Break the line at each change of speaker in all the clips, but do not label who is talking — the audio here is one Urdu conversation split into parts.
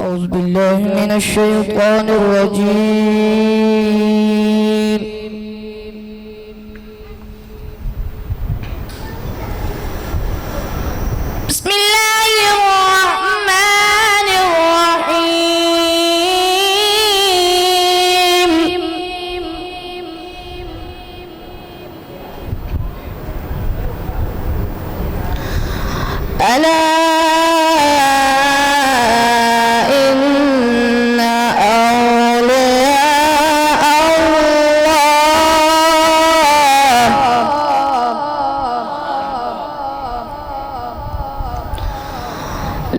أعوذ بالله من الشيطان الرجيم. بسم الله الرحمن الرحيم. ألا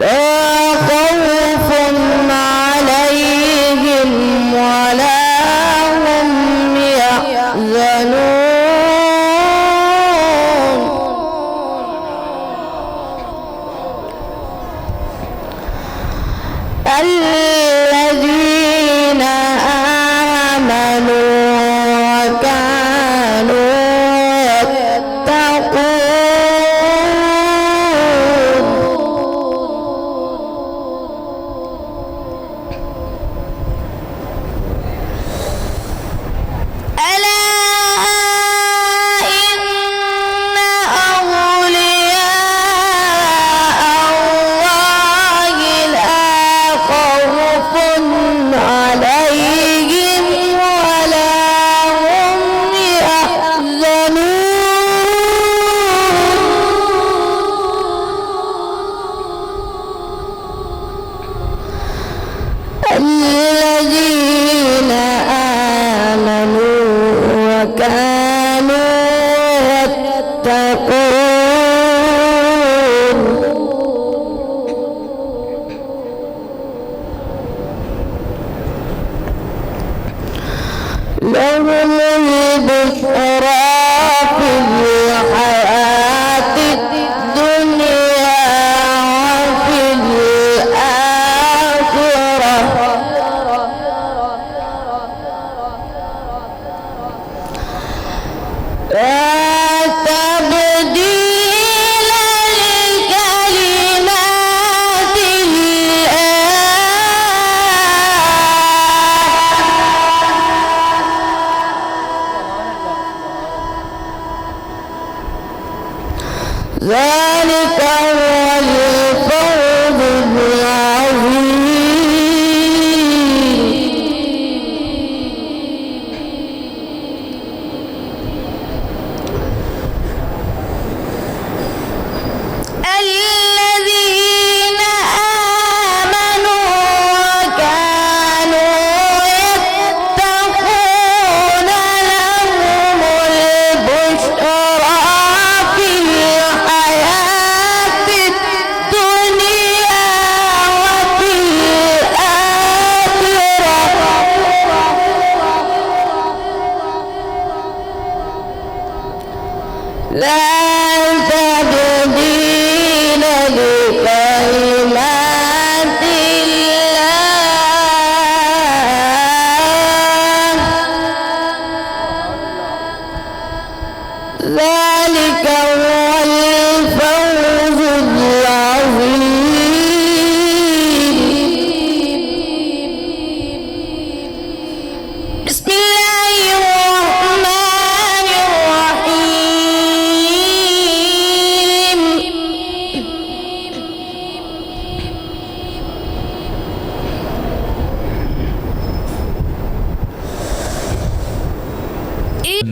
لا خوف عليهم ولا هم يحزنون. الذين آمنوا وكانوا يتقون. الذين آمنوا وكانوا يتقون. لهم البشرى في الحياة الدنيا وفي الآخرة. لا تبديل لكلمات الله. ذلك هو الفوز العظيم. الذين آمنوا وكانوا يتقون لهم البشرى في الحياة الدنيا وفي الآخرة. لا تبديل لكلمات الله. ذلك هو الفوز العظيم. بسم الله الرحمن الرحيم.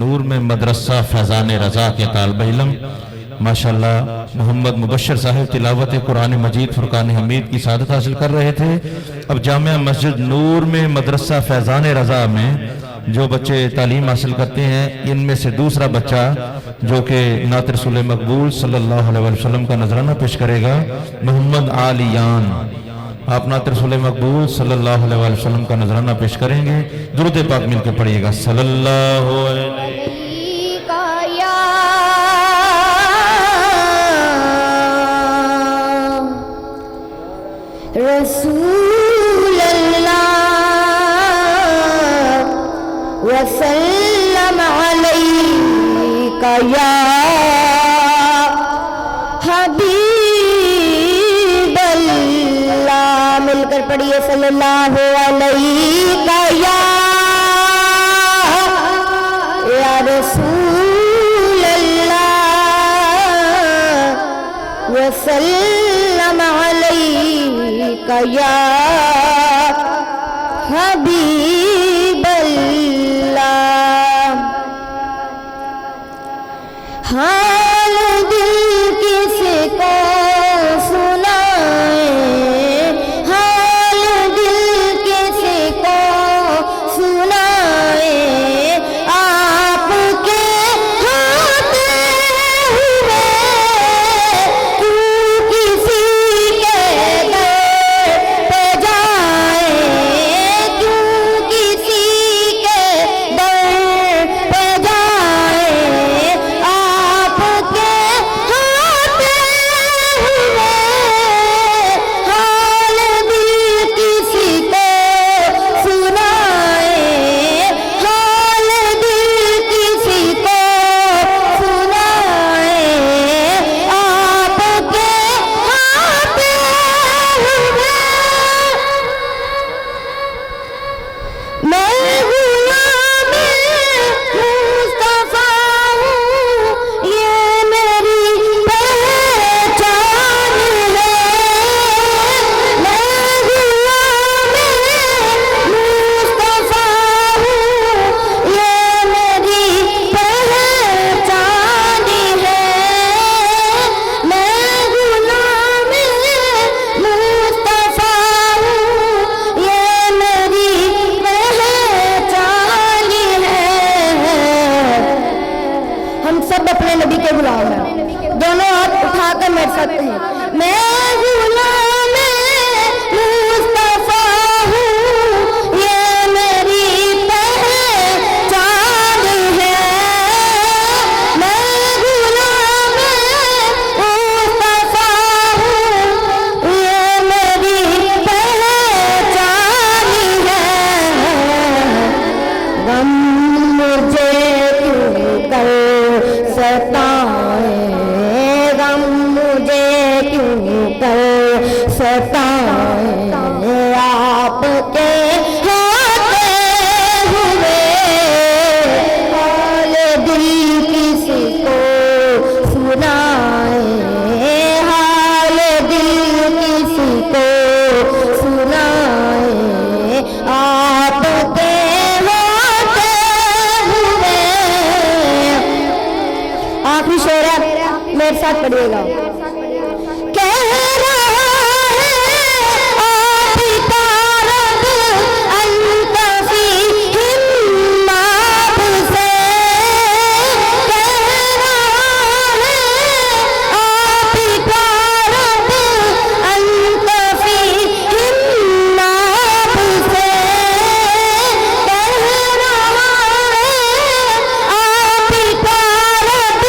نور میں مدرسہ فیضان رضا کے طالب علم ماشاءاللہ محمد مبشر صاحب تلاوت قرآن مجید فرقان حمید کی سعادت حاصل کر رہے تھے. اب جامعہ مسجد نور میں مدرسہ فیضان رضا میں جو بچے تعلیم حاصل کرتے ہیں ان میں سے دوسرا بچہ جو کہ نعت رسول مقبول صلی اللہ علیہ وسلم کا نذرانہ پیش کرے گا محمد عالیان. آپ نعت رسول مقبول صلی اللہ علیہ وسلم کا نذرانہ پیش کریں گے. درود پاک مل کے پڑھیے گا. صلی اللہ علیہ
رسول اللہ وسلم علیک یا حبیب اللہ. مل کر پڑھیے صلی اللہ علیہ یا رسول اللہ وسلم علیکہ یا حبیب اللہ حال دل کس کو سنائے حال دل کس کو سنائے آپ کے ہوتے ہوئے کیوں کسی کے در پہ جائے کیوں کسی کے در پہ جائے آپ کے ہوتے ہوئے حال دل کسی کو سنائے حال دل کسی کو سنائے آپ کے ہوتے ہوئے میں غلام مصطفیٰ ہوں یہ میری پہچان ہے میں غلام مصطفیٰ ہوں یہ میری پہچان ہے میں غلام مصطفیٰ ہوں یہ میری پہچان ہے ہم سب اپنے نبی کے غلام ہیں دونوں ہاتھ اٹھا کر میرے ساتھ ہیں میں غلام مصطفیٰ ہوں یہ میری پہچان ہے میں غلام مصطفیٰ ہوں یہ میری پہچان ہے غم مجھے کیوں کر ستائے غم مجھے کیوں کر ستائے آپ کے ہوتے ہوئے حال دل کسی کو سنائے حال دل کسی کو سنائے آپ کے ہوتے ہوئے آخری شعر ہے میرے ساتھ پڑھیے گا کہہ رہا ہے آپ کا رب انت فیہم آپ سے کہہ رہا ہے آپ کا رب انت فیہم آپ سے کہہ رہا ہے آپ کا رب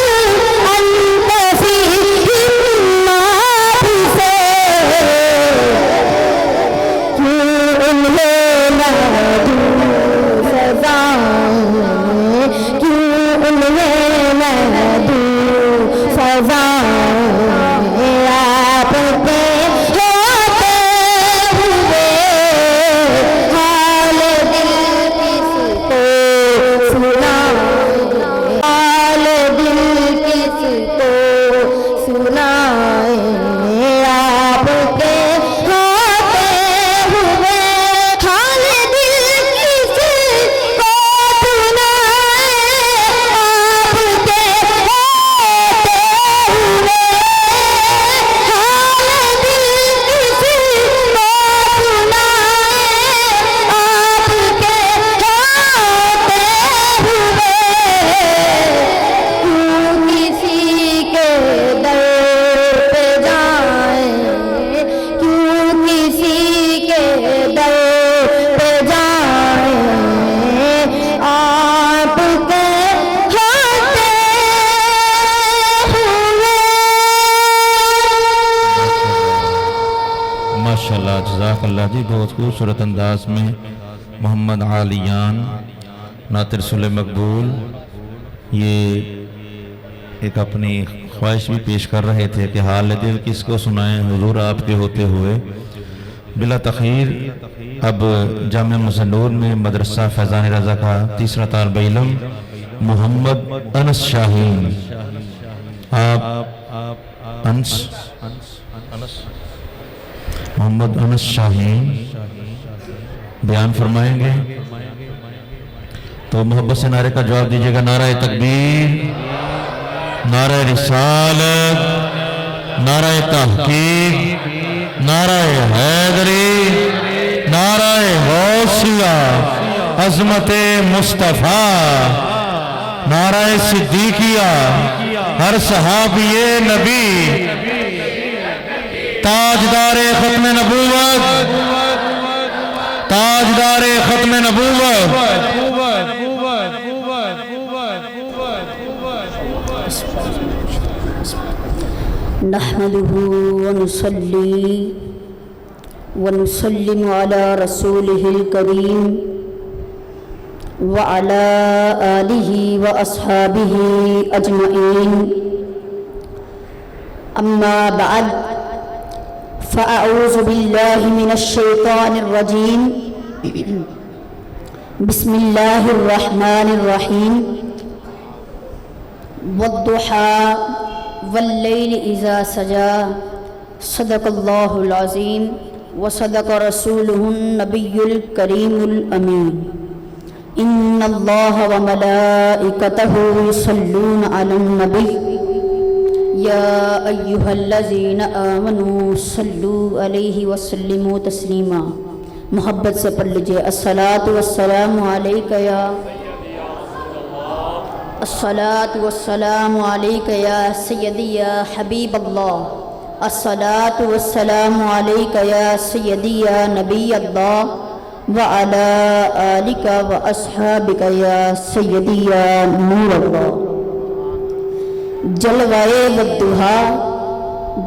انت فیہم آپ سے کیوں انہیں نہ دوں سزائیں کیوں انہیں نہ دوں سزائیں آپ کے ہوتے ہوئے حال دل کسی کو سنائے حال دل کسی کو سنائے آپ کے ہوتے ہوئے حال دل کسی کو سنائے آپ کے ہوتے ہوئے حال دل کسی کو سنائے آپ کے ہوتے ہوئے کیوں کسی کے در پہ جائیں کیوں کسی کے در پہ جائیں آپ کے ہوتے ہوئے
ماشاءاللہ جزاک اللہ جی بہت خوبصورت انداز میں محمد عالیان ناطر رسول مقبول یہ ایک اپنی خواہش بھی پیش کر رہے تھے کہ حال دل کس کو سنائیں حضور آپ کے ہوتے ہوئے بلا تخیر اب جامعہ مسجد نور میں مدرسہ فیضان رضا کا تیسرا طالب علم محمد انس شاہین، آپ محمد انس شاہین بیان فرمائیں گے، تو محبت سے نعرے کا جواب دیجیے گا۔ نعرہ تکبیر، نعرہ رسالت، نعرہ تحقیق، نعرہ حیدری، نعرہ غوثیہ، عظمت مصطفیٰ، نعرہ صدیقیہ، ہر صحابی نبی، تاجدار ختم نبوت، تاجدار ختم نبوت۔
نحمده ونصلي ونسلم على رسوله الكريم وعلى آله وأصحابه أجمعين، أما بعد، فأعوذ بالله من الشيطان الرجيم، بسم الله الرحمن الرحيم، والضحى واللیل اذا سجا، صدق اللہ العظیم وصدق رسولہ النبی الکریم الامین۔ ان اللہ وملائکتہ یصلون علی النبی یا ایہا الذین آمنوا صلوا علیہ وسلموا تسلیما۔ محبت سے پڑھ لیجئے، الصلاۃ والسلام علیک یا الصلاۃ والسلام علیک یا سیدی یا حبیب اللہ، الصلاۃ والسلام علیک یا سیدی یا نبی اللہ، وعلی آلک واصحابک یا سیدی یا نور اللہ۔ جلوائے والضحیٰ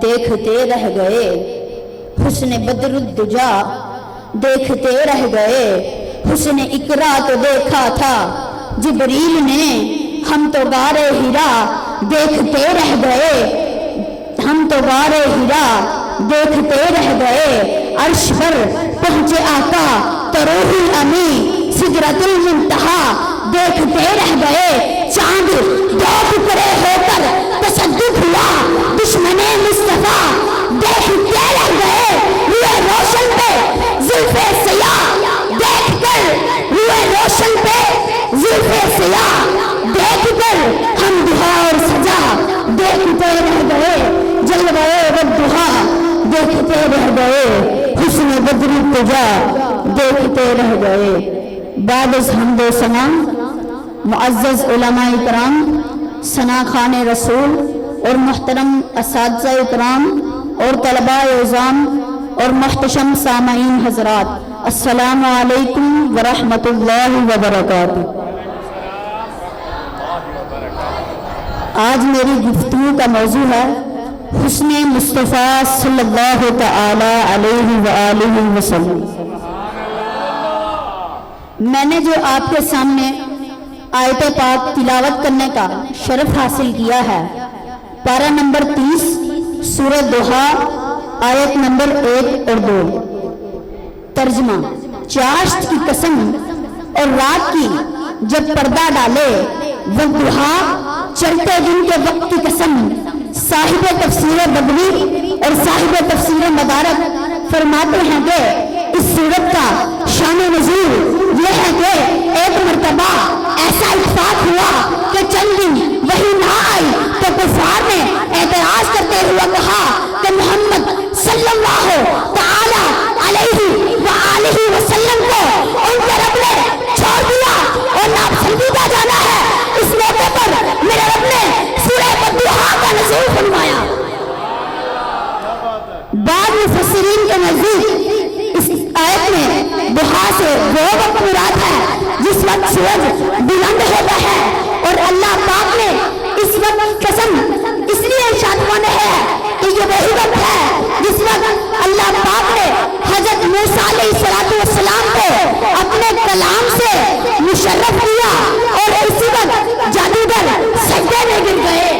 دیکھتے رہ گئے، حسن بدر الدجا دیکھتے رہ گئے، حسن اقرا تو دیکھا تھا جبریل نے، ہم تو غار ہرا دیکھتے رہ گئے، ہم تو غار ہرا دیکھتے رہ گئے، عرش پر پہنچے آقا تو روح الامی سدرۃ المنتہا دیکھتے رہ گئے، چاند دو ٹکڑے ہو کر تصدق ہوا دشمن مصطفیٰ دیکھتے رہ گئے، روئے روشن پہ زلف سیاہ دیکھ کر، روئے روشن پہ زلف سیاہ دیکھ کر، ہم دہا اور سجا دیکھتے رہ گئے، جلوائے والضحیٰ دیکھتے رہ گئے، حسن بدر الدجا دیکھتے رہ گئے۔ بعد از حمد و ثنا، معزز علماء کرام، ثنا خان رسول اور محترم اساتذہ کرام اور طلباء اعزام اور محتشم سامعین حضرات، السلام علیکم ورحمۃ اللہ وبرکاتہ۔ آج میری گفتگو کا موضوع ہے حسن مصطفیٰ صلی اللہ تعالی علیہ وآلہ وسلم۔ میں نے جو آپ کے سامنے آیت پاک تلاوت کرنے کا شرف حاصل کیا ہے، پارہ نمبر 30 سورہ ضحیٰ آیت نمبر 1 اور 2۔ ترجمہ: چاشت کی قسم اور رات کی جب پردہ ڈالے، والضحیٰ چڑھتے دن کے وقت کی قسم۔ صاحب تفسیر بدوی اور صاحب تفسیر مدارک فرماتے ہیں کہ اس سورت کا شان نزول یہ ہے کہ ایک مرتبہ ایسا اتفاق ہوا کہ چند دن وہی نہ آئی تو کفار نے اعتراض کرتے ہوئے کہا کہ محمد صلی اللہ تعالی علیہ وآلہ وسلم کو ان کے رب نے چھوڑ دیا اور ناپسندیدہ جانا ہے۔ اس موقع پر میرے رب نے سورہ والضحیٰ کا نزول فرمایا۔ بعض مفسرین کے نزدیک اس آیت میں ضحیٰ سے وہ وقت مراد ہے جس وقت سورج بلند ہوتا ہے، اور اللہ پاک نے اس وقت قسم اس لیے ارشاد فرمایا ہے کہ یہ وہی وقت ہے جس وقت اللہ پاک نے حضرت موسیٰ علیہ السلام کو اپنے کلام سے مشرف کیا، اور اسی وقت جادوگر سجدے میں گر گئے۔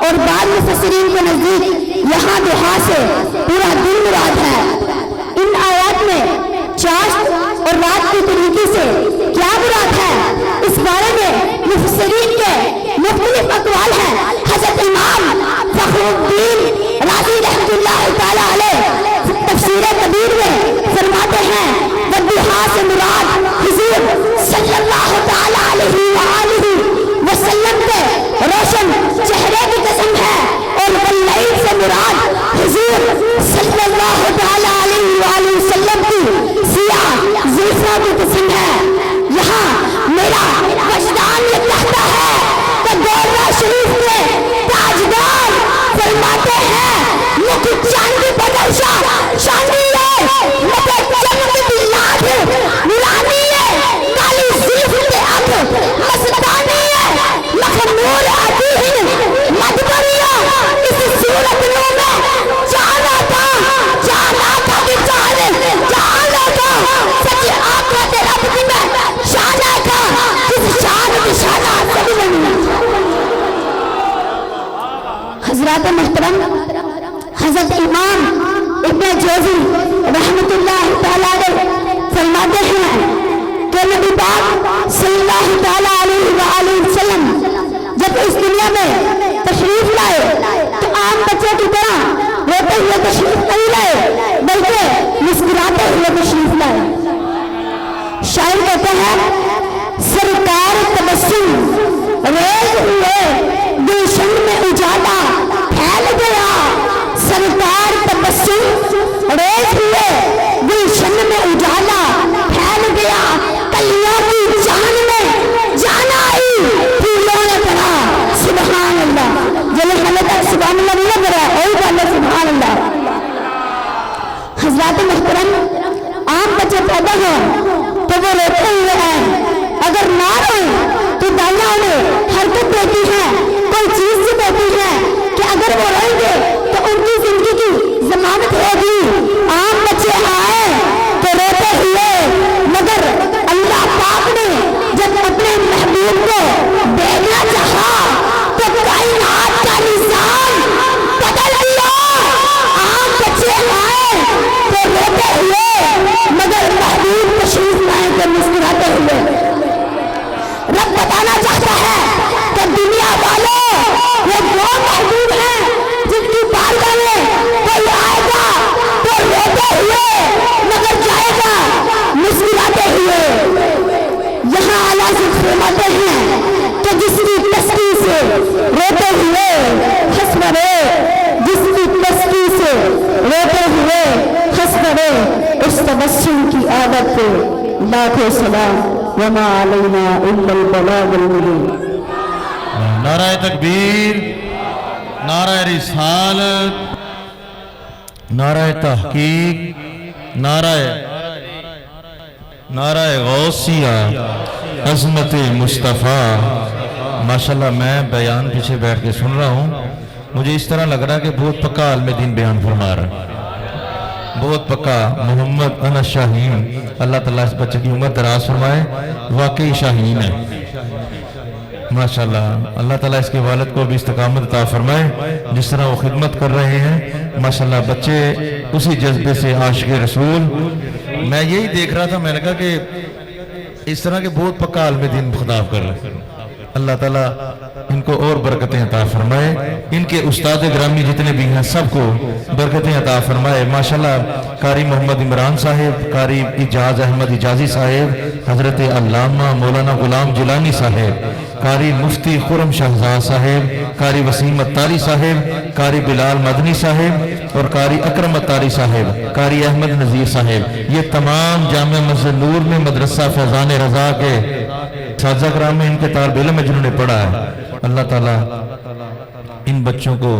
اور بعض مفسرین کے نزدیک یہاں ضحیٰ سے پورا دن مراد ہے، امام فخر الدین رازی رحمۃ اللہ تعالی علیہ تفسیر کبیر میں فرماتے ہیں والضحیٰ سے مراد حضور صلی اللہ تعالی علیہ وآلہ وسلم کے روشن چہرے کی قسم ہے، اور واللیل سے مراد حضور صلی اللہ تعالی علیہ وآلہ وسلم کی سیاہ زلفوں کی قسم ہے۔ یہاں میرا وجدان یہ کہتا ہے کہ دورہ شریف کے تاجدار فرماتے ہیں مکھ چاندی بدرشا چاندی ہے مکھ چند کی لاکھ نورانی ہے، کالی زلف کے اب مستانی ہے، مکھ نور عدین مدبریہ اس صورت نو میں جانا تھا کہ جانا تھا سچ آقا کے رب کی میں شانہ تھا کس شان کی شانہ سب نہیں۔ حضرات محترم حضرت امام ابن جوزی رحمۃ اللہ تعالیٰ علیہ فرماتے ہیں کہ نبی پاک صلی اللہ تعالیٰ علیہ وآلہ وسلم جب اس دنیا میں تشریف لائے تو عام بچوں کی طرح روتے ہوئے تشریف نہیں لائے بلکہ مسکراتے ہوئے تشریف لائے۔ شاعر کہتے ہیں سرکار تبسم ریز ہوئے گلشن میں اجالا پھیل گیا، سرکار تبسم ریز ہوئے گلشن میں اجالا پھیل گیا، کلیوں کی جان میں جان آئی پھولوں نے پڑھا سبحان اللہ۔ جنہیں ہمیں تک سبحان اللہ نہیں لگ رہا ہے وہی کہنا سبحان اللہ۔ حضرات محترم عام بچے پیدا ہوں تو وہ روتے ہوئے ہیں، اگر نہ روئیں تو دائیاں انہیں حرکت دیتی ہیں، کوئی چیز سے دیتی ہے کہ اگر وہ روئیں گے تو ان کی زندگی کی ضمانت ہوگی۔ عام بچے آئے تو روتے ہوئے، مگر اللہ پاک نے جب اپنے محبوب کو دیکھنا چاہا تو کائنات کا نظام بدل دیا۔ عام بچے آئے تو روتے ہوئے، مگر محبوب تشریف لائے تو مسکراتے ہوئے۔ رب بتانا چاہتا ہے کہ دنیا والوں وہ محبوب ہیں جن کی بارگاہ میں کوئی آئے گا تو روتے ہوئے مگر جائے گا مسکراتے ہوئے۔ یہاں اعلیٰ سے فرماتے ہیں کہ جس کی تسکی سے روتے ہوئے ہنس پڑے، جس کی تسکی سے روتے ہوئے ہنس پڑے، اس تبسم کی عادت پہ لاکھوں سلام وما علینا الا البلاغ المبین۔
نعرہ تکبیر، نعرہ رسالت، نعرہ تحقیق، نعرہ غوثیہ، عظمت مصطفیٰ۔ ماشاءاللہ میں بیان پیچھے بیٹھ کے سن رہا ہوں، مجھے اس طرح لگ رہا ہے کہ بہت پکا عالم دین بیان فرما رہا ہے، بہت پکا۔ محمد انس شاہین، اللہ تعالیٰ اس بچے کی عمر دراز فرمائے، واقعی شاہین ہے ماشاءاللہ۔ اللہ تعالیٰ اس کے والد کو بھی استقامت عطا فرمائے، جس طرح وہ خدمت کر رہے ہیں ماشاءاللہ۔ بچے اسی جذبے سے عاشق رسول۔ میں یہی دیکھ رہا تھا، میں نے کہا کہ اس طرح کے بہت پکا عالم دین خطاب کر رہے ہیں۔ اللہ تعالیٰ ان کو اور برکتیں عطا فرمائے، ان کے استاد گرامی جتنے بھی ہیں سب کو برکتیں عطا فرمائے ماشاءاللہ۔ قاری محمد عمران صاحب، قاری اجاز احمد اجازی صاحب، حضرت علامہ مولانا غلام جیلانی صاحب، قاری مفتی خرم شہزاد صاحب، قاری وسیم اتاری صاحب، قاری بلال مدنی صاحب اور قاری اکرم اتاری صاحب، قاری احمد نذیر صاحب، یہ تمام جامعہ مسجد نور میں مدرسہ فیضان رضا کے اساتذہ کرام میں ان کے طالب علم میں جنہوں نے پڑھا ہے۔ اللہ تعالیٰ ان بچوں کو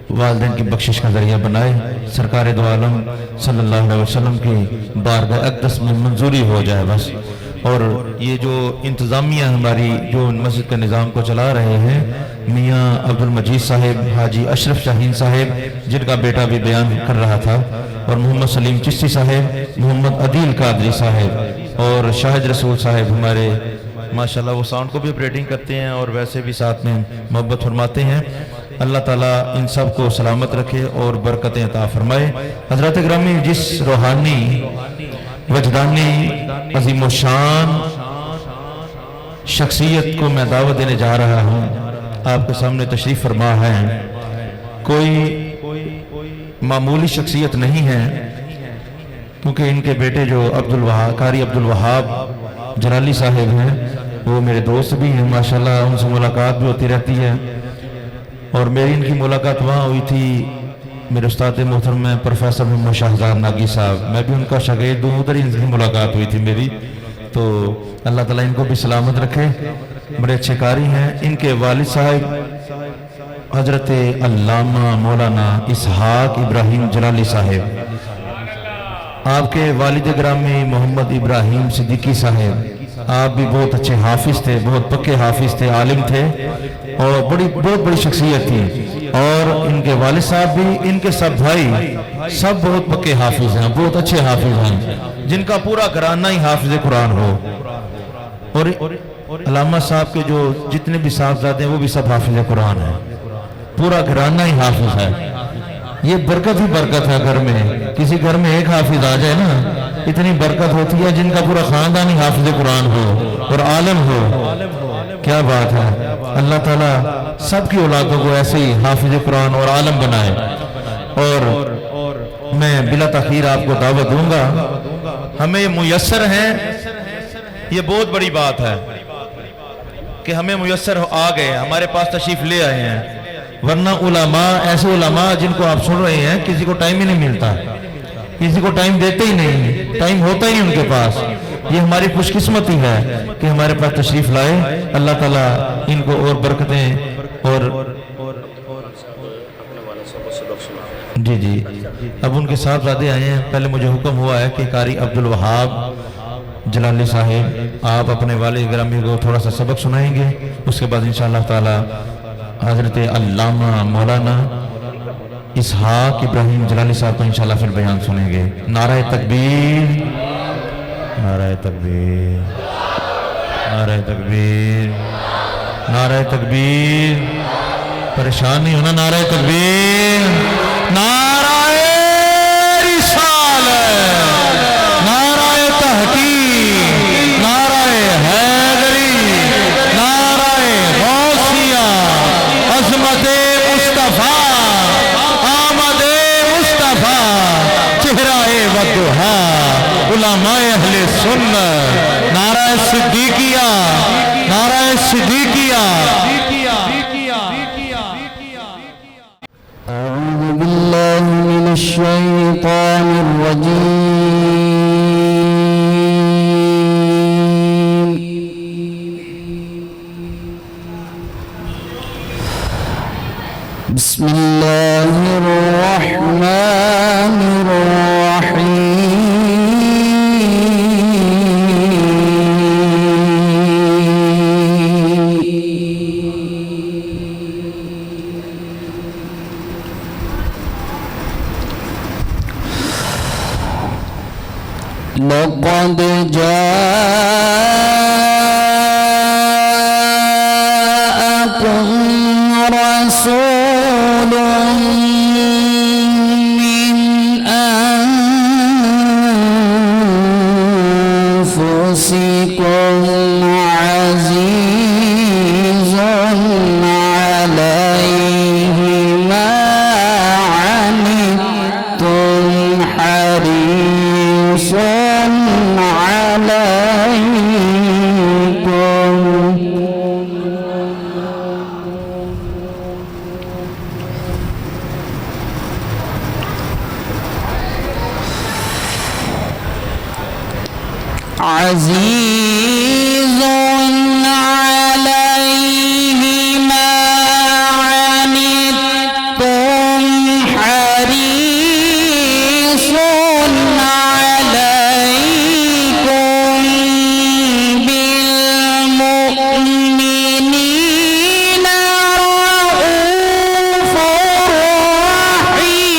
والدین کی بخشش کا ذریعہ بنائے، سرکار دو عالم صلی اللہ علیہ وسلم کی بارگاہ اقدس میں منظوری ہو جائے بس۔ اور یہ جو انتظامیہ ہماری جو مسجد کے نظام کو چلا رہے ہیں، میاں عبد المجید صاحب، حاجی اشرف شاہین صاحب جن کا بیٹا بھی بیان کر رہا تھا، اور محمد سلیم چشتی صاحب، محمد عدیل قادری صاحب اور شاہد رسول صاحب ہمارے ماشاءاللہ وہ ساؤنڈ کو بھی آپریٹنگ کرتے ہیں اور ویسے بھی ساتھ میں محبت فرماتے ہیں۔ اللہ تعالیٰ ان سب کو سلامت رکھے اور برکتیں عطا فرمائے۔ حضرات گرامی، جس روحانی وجدانی عظیم و شان شخصیت کو میں دعوت دینے جا رہا ہوں، آپ کے سامنے تشریف فرما ہے، کوئی معمولی شخصیت نہیں ہے، کیونکہ ان کے بیٹے جو قاری عبدالوہاب جلالی صاحب ہیں وہ میرے دوست بھی ہیں ماشاءاللہ، ان سے ملاقات بھی ہوتی رہتی ہے، اور میری ان کی ملاقات وہاں ہوئی تھی میرے استاد محترم پروفیسر محمد شہزاد ناگی صاحب، میں بھی ان کا شاگرد ہوں، ادھر ان کی ملاقات ہوئی تھی میری، تو اللہ تعالیٰ ان کو بھی سلامت رکھے، بڑے اچھے قاری ہیں۔ ان کے والد صاحب حضرت علامہ مولانا اسحاق ابراہیم جلالی صاحب، آپ کے والد گرامی محمد ابراہیم صدیقی صاحب، آپ بھی بہت اچھے حافظ تھے، بہت پکے حافظ تھے، عالم تھے، اور بہت بڑی شخصیت تھی، اور ان کے والد صاحب بھی، ان کے سب بھائی سب بہت پکے حافظ ہیں، بہت اچھے حافظ ہیں، جن کا پورا گھرانہ ہی حافظ قرآن ہو، اور علامہ صاحب کے جو جتنے بھی صاحبزادے ہیں وہ بھی سب حافظ قرآن ہیں، پورا گھرانہ ہی حافظ ہے۔ یہ برکت ہی برکت ہے، گھر میں کسی گھر میں ایک حافظ آ جائے نا، اتنی برکت ہوتی ہے، جن کا پورا خاندان ہی حافظ قرآن ہو اور عالم ہو، کیا بات ہے۔ اللہ تعالیٰ سب کی اولادوں کو ایسے ہی حافظ قرآن اور عالم بنائے، اور میں بلا تاخیر آپ کو دعوت دوں گا، ہمیں یہ میسر ہیں، یہ بہت بڑی بات ہے کہ ہمیں میسر آ گئے، ہمارے پاس تشریف لے آئے ہیں، ورنہ علماء، ایسے علماء جن کو آپ سن رہے ہیں، کسی کو ٹائم ہی نہیں ملتا، کسی کو ٹائم دیتے ہی نہیں، ٹائم ہوتا ہی نہیں ان کے پاس۔ یہ ہماری خوش قسمتی ہے کہ ہمارے پاس تشریف لائے، اللہ تعالیٰ ان کو اور برکتیں، اور جی اب ان کے ساتھ زیادہ آئے ہیں۔ پہلے مجھے حکم ہوا ہے کہ قاری عبدالوہاب جلالی صاحب آپ اپنے والد گرامی کو تھوڑا سا سبق سنائیں گے، اس کے بعد انشاءاللہ تعالی حضرت علامہ مولانا اسحاق ابراہیم جلالی صاحب کو انشاءاللہ پھر بیان سنیں گے۔ نعرہ تکبیر، نعرہ تکبیر، نعرہ تکبیر، نعرہ تکبیر، پریشان نہیں ہونا، نعرہ تکبیر، نعرہ رسالت، نعرہ تحقیق، نعرہ حیدری، نعرہ غوثیہ، عظمت مصطفیٰ، آمد مصطفیٰ، چہرہ والضحیٰ، علماء اہل سنت، نعرہ صدیقیہ، نعرہ صدیقیہ۔
أعوذ بالله من الشيطان الرجيم بسم الله الرحمن لقد جاءكم رسول من أنفسكم عزيز عليه ما عنتم حريص عليكم عزيز عليه ما عنتم حريص عليكم بالمؤمنين رؤوف رحيم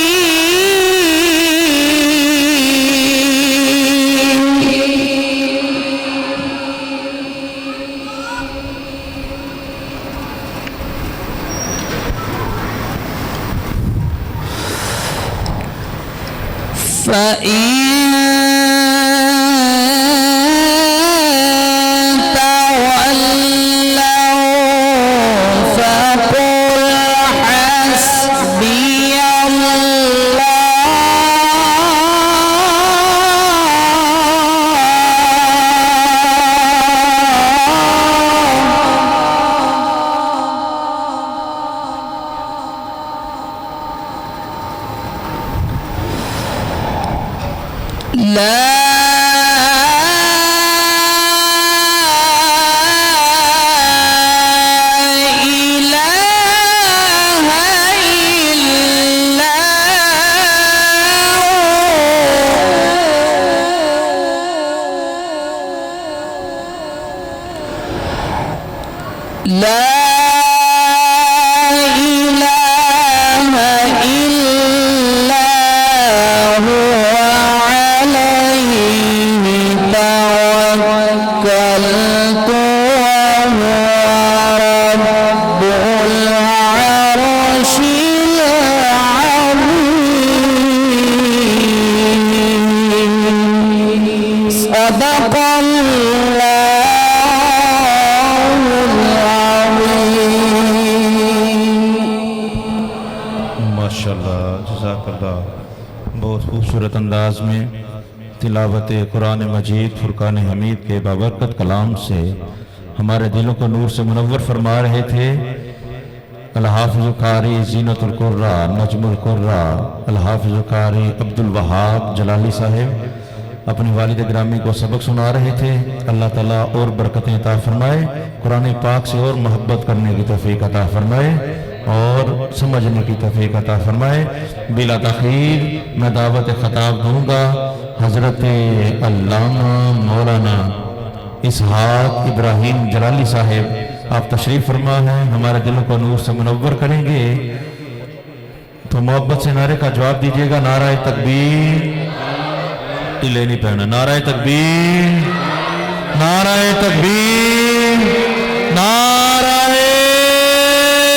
بہت خوبصورت انداز میں تلاوت قرآن مجید فرقان حمید کے بابرکت کلام سے ہمارے دلوں کو نور سے منور فرما رہے تھے الحافظ قاری زینت القرہ نجم القرہ الحافظ قاری عبد الوہاب جلالی صاحب اپنی والد گرامی کو سبق سنا رہے تھے. اللہ تعالیٰ اور برکتیں عطا فرمائے, قرآن پاک سے اور محبت کرنے کی توفیق عطا فرمائے اور سمجھنے کی توفیق عطا فرمائے. بلا تاخیر میں دعوت خطاب دوں گا حضرت علامہ مولانا اسحاق ابراہیم جلالی صاحب. آپ تشریف فرما ہیں, ہمارے دلوں کو نور سے منور کریں گے, تو محبت سے نعرے کا جواب دیجیے گا. نعرہ تکبیر لے نہیں پہنا, نعرہ تکبیر, نعرہ تکبیر, نعرہ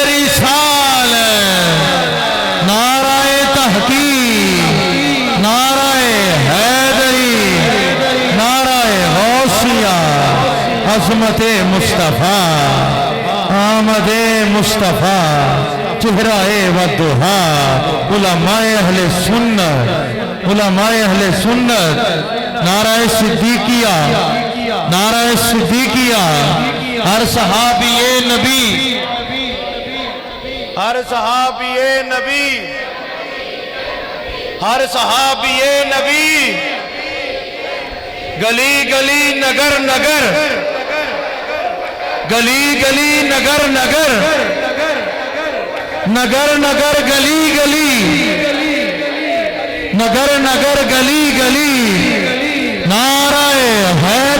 رسالت, نعرہ تحقیق, نعرہ حیدری, نعرہ غوثیہ, عظمت مصطفیٰ, آمد مصطفیٰ, چہرہ والضحا, علماء اہل سنت, علماء اہل سنت, نعرہ صدیقیہ, نعرہ صدیقیہ, ہر صحابی نبی, ہر صحابی نبی, ہر صحابی نبی, گلی گلی نگر نگر, گلی گلی نگر نگر, نگر نگر گلی گلی, نگر نگر گلی گلی, نعرہ حیدر